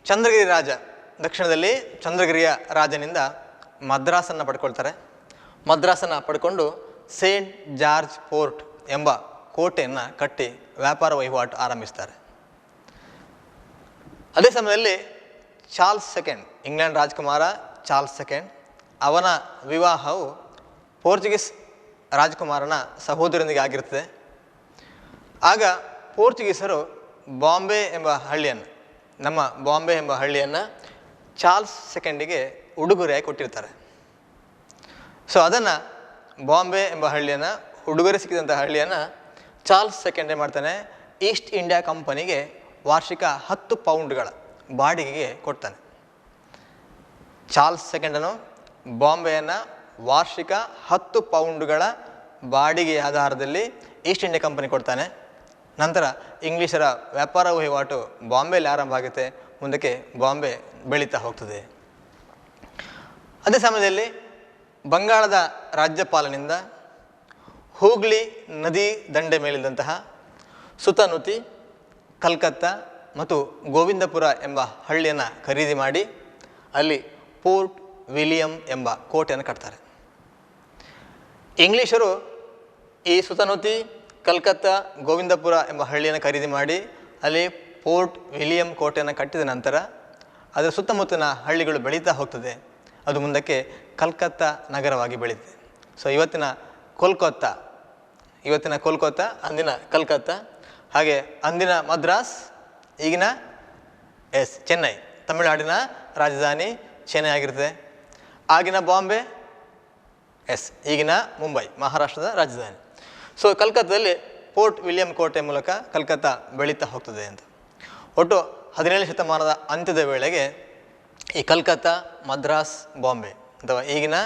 ಚಂದ್ರಗಿರಿ ರಾಜ, ದಕ್ಷಿಣದಲ್ಲಿ ಚಂದ್ರಗಿರಿಯ ರಾಜನಿಂದ ಮದ್ರಾಸನ್ನು ಪಡ್ಕೊಳ್ತಾರೆ. ಮದ್ರಾಸನ್ನು ಪಡ್ಕೊಂಡು ಸೇಂಟ್ ಜಾರ್ಜ್ ಫೋರ್ಟ್ ಎಂಬ ಕೋಟೆಯನ್ನು ಕಟ್ಟಿ ವ್ಯಾಪಾರ ವಹಿವಾಟು ಆರಂಭಿಸ್ತಾರೆ. ಅದೇ ಸಮಯದಲ್ಲಿ ಚಾರ್ಲ್ಸ್ ಸೆಕೆಂಡ್, ಇಂಗ್ಲೆಂಡ್ ರಾಜಕುಮಾರ ಚಾರ್ಲ್ಸ್ ಸೆಕೆಂಡ್, ಅವನ ವಿವಾಹವು ಪೋರ್ಚುಗೀಸ್ ರಾಜಕುಮಾರನ ಸಹೋದರನಿಗೆ ಆಗಿರ್ತದೆ. ಆಗ ಪೋರ್ಚುಗೀಸರು ಬಾಂಬೆ ಎಂಬ ಹಳ್ಳಿಯನ್ನು, ನಮ್ಮ ಬಾಂಬೆ ಎಂಬ ಹಳ್ಳಿಯನ್ನು ಚಾರ್ಲ್ಸ್ ಸೆಕೆಂಡಿಗೆ ಉಡುಗೊರೆಯಾಗಿ ಕೊಟ್ಟಿರ್ತಾರೆ. ಸೊ ಅದನ್ನು ಬಾಂಬೆ ಎಂಬ ಹಳ್ಳಿಯನ್ನು, ಉಡುಗೊರೆ ಸಿಕ್ಕಿದಂಥ ಹಳ್ಳಿಯನ್ನು ಚಾರ್ಲ್ಸ್ ಸೆಕೆಂಡ್ ಏನು ಮಾಡ್ತಾನೆ, ಈಸ್ಟ್ ಇಂಡಿಯಾ ಕಂಪನಿಗೆ ವಾರ್ಷಿಕ 10 ಪೌಂಡ್ಗಳ ಬಾಡಿಗೆಗೆ ಕೊಡ್ತಾನೆ. ಚಾರ್ಲ್ಸ್ ಸೆಕೆಂಡನು ಬಾಂಬೆಯನ್ನು ವಾರ್ಷಿಕ 10 ಪೌಂಡ್ಗಳ ಬಾಡಿಗೆ ಆಧಾರದಲ್ಲಿ ಈಸ್ಟ್ ಇಂಡಿಯಾ ಕಂಪನಿ ಕೊಡ್ತಾನೆ. ನಂತರ ಇಂಗ್ಲೀಷರ ವ್ಯಾಪಾರ ವಹಿವಾಟು ಬಾಂಬೆಯಲ್ಲಿ ಆರಂಭ ಆಗುತ್ತೆ. ಮುಂದಕ್ಕೆ ಬಾಂಬೆ ಬೆಳೀತಾ ಹೋಗ್ತದೆ. ಅದೇ ಸಮಯದಲ್ಲಿ ಬಂಗಾಳದ ರಾಜ್ಯಪಾಲನಿಂದ ಹೂಗ್ಲಿ ನದಿ ದಂಡೆ ಮೇಲಿದ್ದಂತಹ ಸುತನುತಿ, ಕಲ್ಕತ್ತಾ ಮತ್ತು ಗೋವಿಂದಪುರ ಎಂಬ ಹಳ್ಳಿಯನ್ನು ಖರೀದಿ ಮಾಡಿ ಅಲ್ಲಿ ಪೋರ್ಟ್ ವಿಲಿಯಂ ಎಂಬ ಕೋಟೆಯನ್ನು ಕಟ್ತಾರೆ. ಇಂಗ್ಲೀಷರು ಈ ಸುತನುತಿ, ಕಲ್ಕತ್ತಾ, ಗೋವಿಂದಪುರ ಎಂಬ ಹಳ್ಳಿಯನ್ನು ಖರೀದಿ ಮಾಡಿ ಅಲ್ಲಿ ಪೋರ್ಟ್ ವಿಲಿಯಂ ಕೋಟೆಯನ್ನು ಕಟ್ಟಿದ ನಂತರ ಅದರ ಸುತ್ತಮುತ್ತಲಿನ ಹಳ್ಳಿಗಳು ಬೆಳೀತಾ ಹೋಗ್ತದೆ. ಅದು ಮುಂದಕ್ಕೆ ಕಲ್ಕತ್ತಾ ನಗರವಾಗಿ ಬೆಳೀತದೆ. ಸೊ ಇವತ್ತಿನ ಕೋಲ್ಕತ್ತಾ, ಅಂದಿನ ಕಲ್ಕತ್ತಾ, ಹಾಗೆ ಅಂದಿನ ಮದ್ರಾಸ್, ಈಗಿನ ಚೆನ್ನೈ, ತಮಿಳುನಾಡಿನ ರಾಜಧಾನಿ ಚೆನ್ನೈ ಆಗಿರ್ತದೆ. ಆಗಿನ ಬಾಂಬೆ, ಈಗಿನ ಮುಂಬೈ, ಮಹಾರಾಷ್ಟ್ರದ ರಾಜಧಾನಿ. ಸೊ ಕಲ್ಕತ್ತಾದಲ್ಲಿ ಪೋರ್ಟ್ ವಿಲಿಯಂ ಕೋಟೆ ಮೂಲಕ ಕಲ್ಕತ್ತಾ ಬೆಳೀತಾ ಹೋಗ್ತದೆ ಅಂತ. ಒಟ್ಟು 17ನೇ ಶತಮಾನದ ಅಂತ್ಯದ ವೇಳೆಗೆ ಈ ಕಲ್ಕತ್ತಾ, ಮದ್ರಾಸ್, ಬಾಂಬೆ ಅಥವಾ ಈಗಿನ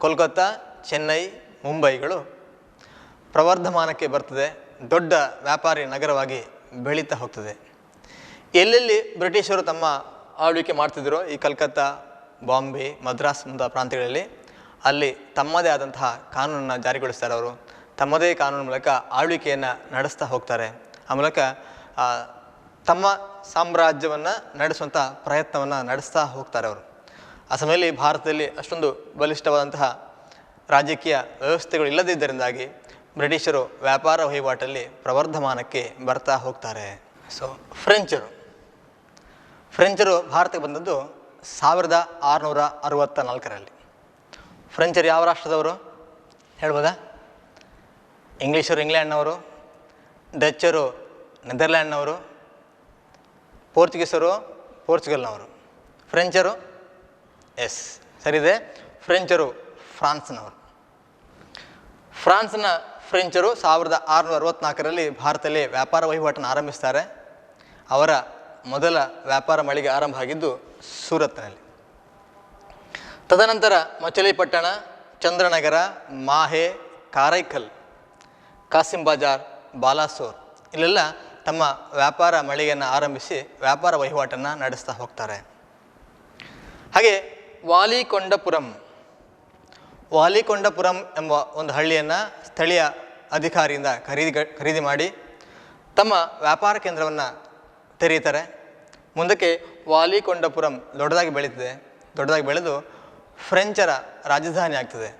ಕೋಲ್ಕತ್ತಾ, ಚೆನ್ನೈ, ಮುಂಬೈಗಳು ಪ್ರವರ್ಧಮಾನಕ್ಕೆ ಬರ್ತದೆ. ದೊಡ್ಡ ವ್ಯಾಪಾರಿ ನಗರವಾಗಿ ಬೆಳೀತಾ ಹೋಗ್ತದೆ. ಎಲ್ಲೆಲ್ಲಿ ಬ್ರಿಟಿಷರು ತಮ್ಮ ಆಳ್ವಿಕೆ ಮಾಡ್ತಿದ್ರು, ಈ ಕಲ್ಕತ್ತಾ, ಬಾಂಬೆ, ಮದ್ರಾಸ್ ಮುಂತಾದ ಪ್ರಾಂತ್ಯಗಳಲ್ಲಿ, ಅಲ್ಲಿ ತಮ್ಮದೇ ಆದಂತಹ ಕಾನೂನನ್ನು ಜಾರಿಗೊಳಿಸ್ತಾರೆ. ಅವರು ತಮ್ಮದೇ ಕಾನೂನು ಮೂಲಕ ಆಳ್ವಿಕೆಯನ್ನು ನಡೆಸ್ತಾ ಹೋಗ್ತಾರೆ. ಆ ಮೂಲಕ ತಮ್ಮ ಸಾಮ್ರಾಜ್ಯವನ್ನು ನಡೆಸುವಂಥ ಪ್ರಯತ್ನವನ್ನು ನಡೆಸ್ತಾ ಹೋಗ್ತಾರೆ ಅವರು. ಆ ಸಮಯದಲ್ಲಿ ಭಾರತದಲ್ಲಿ ಅಷ್ಟೊಂದು ಬಲಿಷ್ಠವಾದಂತಹ ರಾಜಕೀಯ ವ್ಯವಸ್ಥೆಗಳು ಇಲ್ಲದಿದ್ದರಿಂದಾಗಿ ಬ್ರಿಟಿಷರು ವ್ಯಾಪಾರ ವಹಿವಾಟಲ್ಲಿ ಪ್ರವರ್ಧಮಾನಕ್ಕೆ ಬರ್ತಾ ಹೋಗ್ತಾರೆ. ಸೊ ಫ್ರೆಂಚರು ಭಾರತಕ್ಕೆ ಬಂದದ್ದು 1664ರಲ್ಲಿ. ಫ್ರೆಂಚರು ಯಾವ ರಾಷ್ಟ್ರದವರು ಹೇಳ್ಬೋದಾ? ಇಂಗ್ಲೀಷರು ಇಂಗ್ಲೆಂಡ್ನವರು, ಡಚ್ಚರು ನೆದರ್ಲ್ಯಾಂಡ್ನವರು, ಪೋರ್ಚುಗೀಸರು ಪೋರ್ಚುಗಲ್ನವರು, ಫ್ರೆಂಚರು ಸರಿದೆ, ಫ್ರೆಂಚರು ಫ್ರಾನ್ಸ್ನವರು. ಫ್ರಾನ್ಸ್ನ ಫ್ರೆಂಚರು 1664ರಲ್ಲಿ ಭಾರತದಲ್ಲಿ ವ್ಯಾಪಾರ ವಹಿವಾಟನ್ನು ಆರಂಭಿಸ್ತಾರೆ. ಅವರ ಮೊದಲ ವ್ಯಾಪಾರ ಮಳಿಗೆ ಆರಂಭ ಆಗಿದ್ದು ಸೂರತ್ನಲ್ಲಿ. ತದನಂತರ ಮಚಲಿಪಟ್ಟಣ, ಚಂದ್ರನಗರ, ಮಾಹೆ, ಕಾರೈಕಲ್, ಕಾಸಿಂ ಬಜಾರ್, ಬಾಲಾಸೋರ್ ಇಲ್ಲೆಲ್ಲ ತಮ್ಮ ವ್ಯಾಪಾರ ಮಳಿಗೆಯನ್ನು ಆರಂಭಿಸಿ ವ್ಯಾಪಾರ ವಹಿವಾಟನ್ನು ನಡೆಸ್ತಾ ಹೋಗ್ತಾರೆ. ಹಾಗೆ ವಾಲಿಕೊಂಡಪುರಂ ಎಂಬ ಒಂದು ಹಳ್ಳಿಯನ್ನು ಸ್ಥಳೀಯ ಅಧಿಕಾರಿಯಿಂದ ಖರೀದಿ ಮಾಡಿ ತಮ್ಮ ವ್ಯಾಪಾರ ಕೇಂದ್ರವನ್ನು ತೆರೀತಾರೆ. ಮುಂದಕ್ಕೆ ವಾಲಿಕೊಂಡಪುರಂ ದೊಡ್ಡದಾಗಿ ಬೆಳೆದು ಫ್ರೆಂಚರ ರಾಜಧಾನಿ ಆಗ್ತದೆ.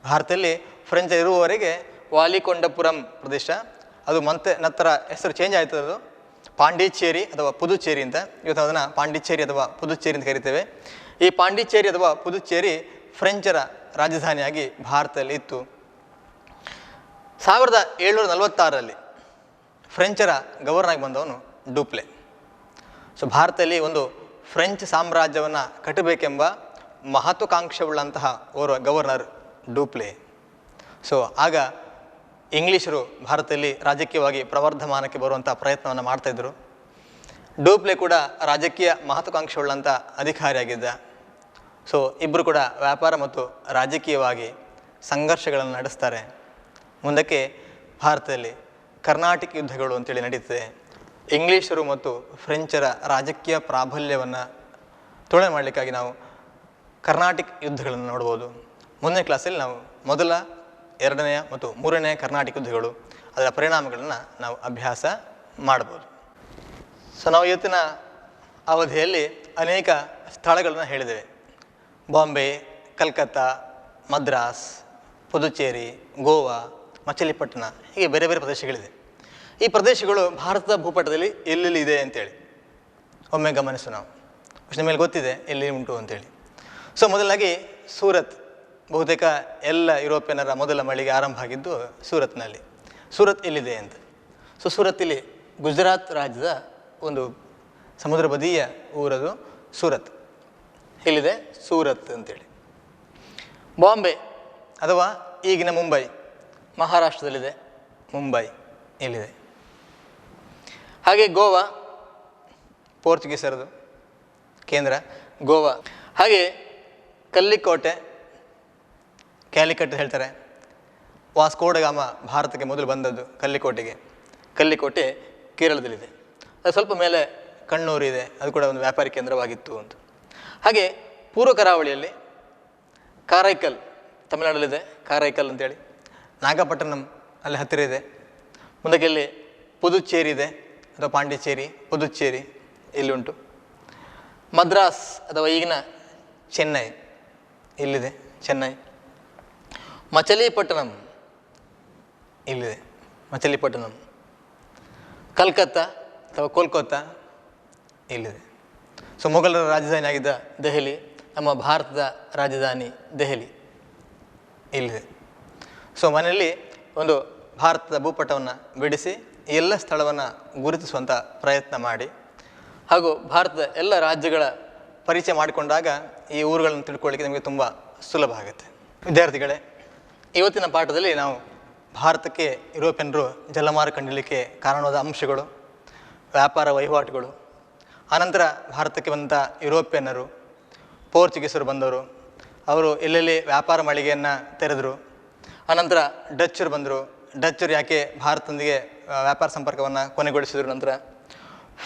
ಭಾರತದಲ್ಲಿ ಫ್ರೆಂಚರ್ ಇರುವವರೆಗೆ ವಾಲಿಕೊಂಡಪುರಂ ಪ್ರದೇಶ, ಅದು ಮತ್ತೆ ನಂತರ ಹೆಸರು ಚೇಂಜ್ ಆಯ್ತದೆ, ಅದು ಪಾಂಡಿಚೇರಿ ಅಥವಾ ಪುದುಚೇರಿ ಅಂತ. ಇವತ್ತು ಅದನ್ನು ಪಾಂಡಿಚೇರಿ ಅಥವಾ ಪುದುಚೇರಿ ಅಂತ ಕರಿತೇವೆ. ಈ ಪಾಂಡಿಚೇರಿ ಅಥವಾ ಪುದುಚೇರಿ ಫ್ರೆಂಚರ ರಾಜಧಾನಿಯಾಗಿ ಭಾರತದಲ್ಲಿ ಇತ್ತು. 1746ರಲ್ಲಿ ಫ್ರೆಂಚರ ಗವರ್ನರ್ ಆಗಿ ಬಂದವನು ಡೂಪ್ಲೆ. ಸೊ ಭಾರತದಲ್ಲಿ ಒಂದು ಫ್ರೆಂಚ್ ಸಾಮ್ರಾಜ್ಯವನ್ನು ಕಟ್ಟಬೇಕೆಂಬ ಮಹತ್ವಾಕಾಂಕ್ಷೆಯುಳ್ಳಂತಹ ಓರ್ವ ಗವರ್ನರ್ ಡೂಪ್ಲೆ. ಸೊ ಆಗ ಇಂಗ್ಲೀಷರು ಭಾರತದಲ್ಲಿ ರಾಜಕೀಯವಾಗಿ ಪ್ರವರ್ಧಮಾನಕ್ಕೆ ಬರುವಂಥ ಪ್ರಯತ್ನವನ್ನು ಮಾಡ್ತಾಯಿದ್ರು. ಡೂಪ್ಲೆ ಕೂಡ ರಾಜಕೀಯ ಮಹತ್ವಾಕಾಂಕ್ಷೆಯುಳ್ಳಂಥ ಅಧಿಕಾರಿಯಾಗಿದ್ದ. ಸೊ ಇಬ್ಬರು ಕೂಡ ವ್ಯಾಪಾರ ಮತ್ತು ರಾಜಕೀಯವಾಗಿ ಸಂಘರ್ಷಗಳನ್ನು ನಡೆಸ್ತಾರೆ. ಮುಂದಕ್ಕೆ ಭಾರತದಲ್ಲಿ ಕರ್ನಾಟಿಕ್ ಯುದ್ಧಗಳು ಅಂತೇಳಿ ನಡೀತದೆ. ಇಂಗ್ಲೀಷರು ಮತ್ತು ಫ್ರೆಂಚರ ರಾಜಕೀಯ ಪ್ರಾಬಲ್ಯವನ್ನು ತುಲನೆ ಮಾಡಲಿಕ್ಕಾಗಿ ನಾವು ಕರ್ನಾಟಿಕ್ ಯುದ್ಧಗಳನ್ನು ನೋಡ್ಬೋದು. ಮುಂದಿನ ಕ್ಲಾಸಲ್ಲಿ ನಾವು ಮೊದಲ, ಎರಡನೆಯ ಮತ್ತು ಮೂರನೆಯ ಕರ್ನಾಟಿಕ್ ಯುದ್ಧಗಳು, ಅದರ ಪರಿಣಾಮಗಳನ್ನು ನಾವು ಅಭ್ಯಾಸ ಮಾಡ್ಬೋದು. ಸೊ ನಾವು ಇವತ್ತಿನ ಅವಧಿಯಲ್ಲಿ ಅನೇಕ ಸ್ಥಳಗಳನ್ನು ಹೇಳಿದ್ದೇವೆ. ಬಾಂಬೆ, ಕಲ್ಕತ್ತಾ, ಮದ್ರಾಸ್, ಪುದುಚೇರಿ, ಗೋವಾ, ಮಚಲಿಪಟ್ಟಣ, ಹೀಗೆ ಬೇರೆ ಬೇರೆ ಪ್ರದೇಶಗಳಿದೆ. ಈ ಪ್ರದೇಶಗಳು ಭಾರತದ ಭೂಪಟದಲ್ಲಿ ಎಲ್ಲೆಲ್ಲಿ ಇದೆ ಅಂತೇಳಿ ಒಮ್ಮೆ ಗಮನಿಸು. ನಾವು ಅಷ್ಟರ ಮೇಲೆ ಗೊತ್ತಿದೆ ಎಲ್ಲಿ ಉಂಟು ಅಂತೇಳಿ. ಸೊ ಮೊದಲಾಗಿ ಸೂರತ್, ಬಹುತೇಕ ಎಲ್ಲ ಯುರೋಪಿಯನ್ನರ ಮೊದಲ ಮಳಿಗೆ ಆರಂಭ ಆಗಿದ್ದು ಸೂರತ್ನಲ್ಲಿ. ಸೂರತ್ ಎಲ್ಲಿದೆ ಅಂತ. ಸೊ ಸೂರತ್ ಇಲ್ಲಿ ಗುಜರಾತ್ ರಾಜ್ಯದ ಒಂದು ಸಮುದ್ರ ಬದಿಯ ಊರದು ಸೂರತ್. ಎಲ್ಲಿದೆ? ಸೂರತ್ ಅಂತೇಳಿ. ಬಾಂಬೆ ಅಥವಾ ಈಗಿನ ಮುಂಬೈ ಮಹಾರಾಷ್ಟ್ರದಲ್ಲಿದೆ. ಮುಂಬೈ ಇಲ್ಲಿದೆ. ಹಾಗೆ ಗೋವಾ ಪೋರ್ಚುಗೀಸರದು ಕೇಂದ್ರ ಗೋವಾ. ಹಾಗೆ ಕಲ್ಲಿಕೋಟೆ, ಕ್ಯಾಲಿಕಟ್ ಹೇಳ್ತಾರೆ. ವಾಸ್ಕೋಡಗಾಮ ಭಾರತಕ್ಕೆ ಮೊದಲು ಬಂದದ್ದು ಕಲ್ಲಿಕೋಟೆಗೆ. ಕಲ್ಲಿಕೋಟೆ ಕೇರಳದಲ್ಲಿದೆ. ಅದು ಸ್ವಲ್ಪ ಮೇಲೆ ಕಣ್ಣೂರು ಇದೆ, ಅದು ಕೂಡ ಒಂದು ವ್ಯಾಪಾರಿ ಕೇಂದ್ರವಾಗಿತ್ತು ಅಂತ. ಹಾಗೆ ಪೂರ್ವ ಕರಾವಳಿಯಲ್ಲಿ ಕಾರೈಕಲ್ ತಮಿಳುನಾಡಲ್ಲಿದೆ, ಕಾರೈಕಲ್ ಅಂತೇಳಿ. ನಾಗಪಟ್ಟಣಂ ಅಲ್ಲಿ ಹತ್ತಿರ ಇದೆ. ಮುಂದಕ್ಕೆ ಇಲ್ಲಿ ಪುದುಚೇರಿ ಇದೆ ಅಥವಾ ಪಾಂಡಿಚೇರಿ, ಪುದುಚೇರಿ ಇಲ್ಲಿ ಉಂಟು. ಮದ್ರಾಸ್ ಅಥವಾ ಈಗಿನ ಚೆನ್ನೈ ಇಲ್ಲಿದೆ, ಚೆನ್ನೈ. ಮಚಲಿಪಟ್ಟಣಂ ಇಲ್ಲಿದೆ, ಮಚಲಿಪಟ್ಟಣಂ. ಕಲ್ಕತ್ತಾ ಅಥವಾ ಕೋಲ್ಕತ್ತಾ ಇಲ್ಲಿದೆ. ಸೊ ಮೊಘಲರ ರಾಜಧಾನಿ ಆಗಿದ್ದ ದೆಹಲಿ, ನಮ್ಮ ಭಾರತದ ರಾಜಧಾನಿ ದೆಹಲಿ ಇಲ್ಲಿದೆ. ಸೊ ಮನೆಯಲ್ಲಿ ಒಂದು ಭಾರತದ ಭೂಪಟವನ್ನು ಬಿಡಿಸಿ ಎಲ್ಲ ಸ್ಥಳವನ್ನು ಗುರುತಿಸುವಂಥ ಪ್ರಯತ್ನ ಮಾಡಿ, ಹಾಗೂ ಭಾರತದ ಎಲ್ಲ ರಾಜ್ಯಗಳ ಪರಿಚಯ ಮಾಡಿಕೊಂಡಾಗ ಈ ಊರುಗಳನ್ನು ತಿಳ್ಕೊಳ್ಳಿಕ್ಕೆ ನಮಗೆ ತುಂಬ ಸುಲಭ ಆಗುತ್ತೆ. ವಿದ್ಯಾರ್ಥಿಗಳೇ, ಇವತ್ತಿನ ಪಾಠದಲ್ಲಿ ನಾವು ಭಾರತಕ್ಕೆ ಯುರೋಪಿಯನ್ನರು ಜಲಮಾರ್ಗ ಕಂಡಿಲಿಕ್ಕೆ ಕಾರಣವಾದ ಅಂಶಗಳು, ವ್ಯಾಪಾರ ವಹಿವಾಟುಗಳು, ಆನಂತರ ಭಾರತಕ್ಕೆ ಬಂದ ಯುರೋಪಿಯನ್ನರು, ಪೋರ್ಚುಗೀಸರು ಬಂದವರು, ಅವರು ಎಲ್ಲೆಲ್ಲಿ ವ್ಯಾಪಾರ ಮಳಿಗೆಯನ್ನು ತೆರೆದರು. ಆನಂತರ ಡಚ್ಚರು ಬಂದರು, ಡಚ್ಚರು ಯಾಕೆ ಭಾರತದೊಂದಿಗೆ ವ್ಯಾಪಾರ ಸಂಪರ್ಕವನ್ನು ಕೊನೆಗೊಳಿಸಿದರು. ನಂತರ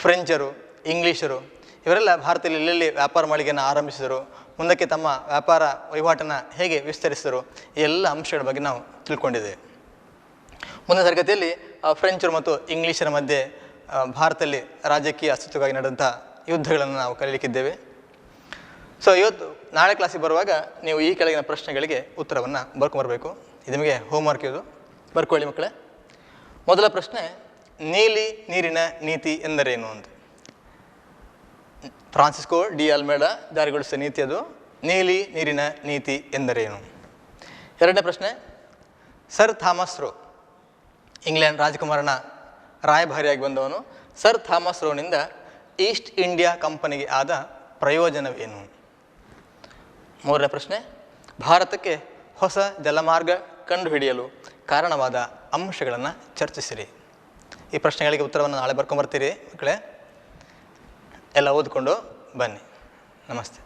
ಫ್ರೆಂಚರು, ಇಂಗ್ಲೀಷರು ಇವರೆಲ್ಲ ಭಾರತದಲ್ಲಿ ಎಲ್ಲೆಲ್ಲಿ ವ್ಯಾಪಾರ ಮಳಿಗೆಯನ್ನು ಆರಂಭಿಸಿದರು, ಮುಂದಕ್ಕೆ ತಮ್ಮ ವ್ಯಾಪಾರ ವಹಿವಾಟನ್ನು ಹೇಗೆ ವಿಸ್ತರಿಸಿದರು, ಈ ಎಲ್ಲ ಅಂಶಗಳ ಬಗ್ಗೆ ನಾವು ತಿಳ್ಕೊಂಡಿದ್ದೇವೆ. ಮುಂದಿನ ತರಗತಿಯಲ್ಲಿ ಫ್ರೆಂಚರು ಮತ್ತು ಇಂಗ್ಲೀಷರ ಮಧ್ಯೆ ಭಾರತದಲ್ಲಿ ರಾಜಕೀಯ ಅಸ್ತಿತ್ವವಾಗಿ ನಡೆದಂಥ ಯುದ್ಧಗಳನ್ನು ನಾವು ಕಲಿಯಲಿಕ್ಕಿದ್ದೇವೆ. ಸೊ ಇವತ್ತು ನಾಳೆ ಕ್ಲಾಸಿಗೆ ಬರುವಾಗ ನೀವು ಈ ಕೆಳಗಿನ ಪ್ರಶ್ನೆಗಳಿಗೆ ಉತ್ತರವನ್ನು ಬರ್ಕೊಂಬರಬೇಕು. ಇದು ನಿಮಗೆ ಹೋಮ್ವರ್ಕ್, ಇದು ಬರ್ಕೊಳ್ಳಿ ಮಕ್ಕಳೇ. ಮೊದಲ ಪ್ರಶ್ನೆ, ನೀಲಿ ನೀರಿನ ನೀತಿ ಎಂದರೇನು ಅಂತ. ಫ್ರಾನ್ಸಿಸ್ಕೋ ಡಿ ಅಲ್ಮೇಡಾ ಜಾರಿಗೊಳಿಸಿದ ನೀತಿ ಅದು. ನೀಲಿ ನೀರಿನ ನೀತಿ ಎಂದರೇನು? ಎರಡನೇ ಪ್ರಶ್ನೆ, ಸರ್ ಥಾಮಸ್ ರೋ, ಇಂಗ್ಲೆಂಡ್ ರಾಜಕುಮಾರನ ರಾಯಭಾರಿಯಾಗಿ ಬಂದವನು. ಸರ್ ಥಾಮಸ್ ರೋನಿಂದ ಈಸ್ಟ್ ಇಂಡಿಯಾ ಕಂಪನಿಗೆ ಆದ ಪ್ರಯೋಜನವೇನು? ಮೂರನೇ ಪ್ರಶ್ನೆ, ಭಾರತಕ್ಕೆ ಹೊಸ ಜಲಮಾರ್ಗ ಕಂಡುಹಿಡಿಯಲು ಕಾರಣವಾದ ಅಂಶಗಳನ್ನು ಚರ್ಚಿಸಿರಿ. ಈ ಪ್ರಶ್ನೆಗಳಿಗೆ ಉತ್ತರವನ್ನು ನಾಳೆ ಬರ್ಕೊಂಬರ್ತೀರಿ ಮಕ್ಕಳೇ. ಎಲ್ಲ ಓದಿಕೊಂಡು ಬನ್ನಿ. ನಮಸ್ತೆ.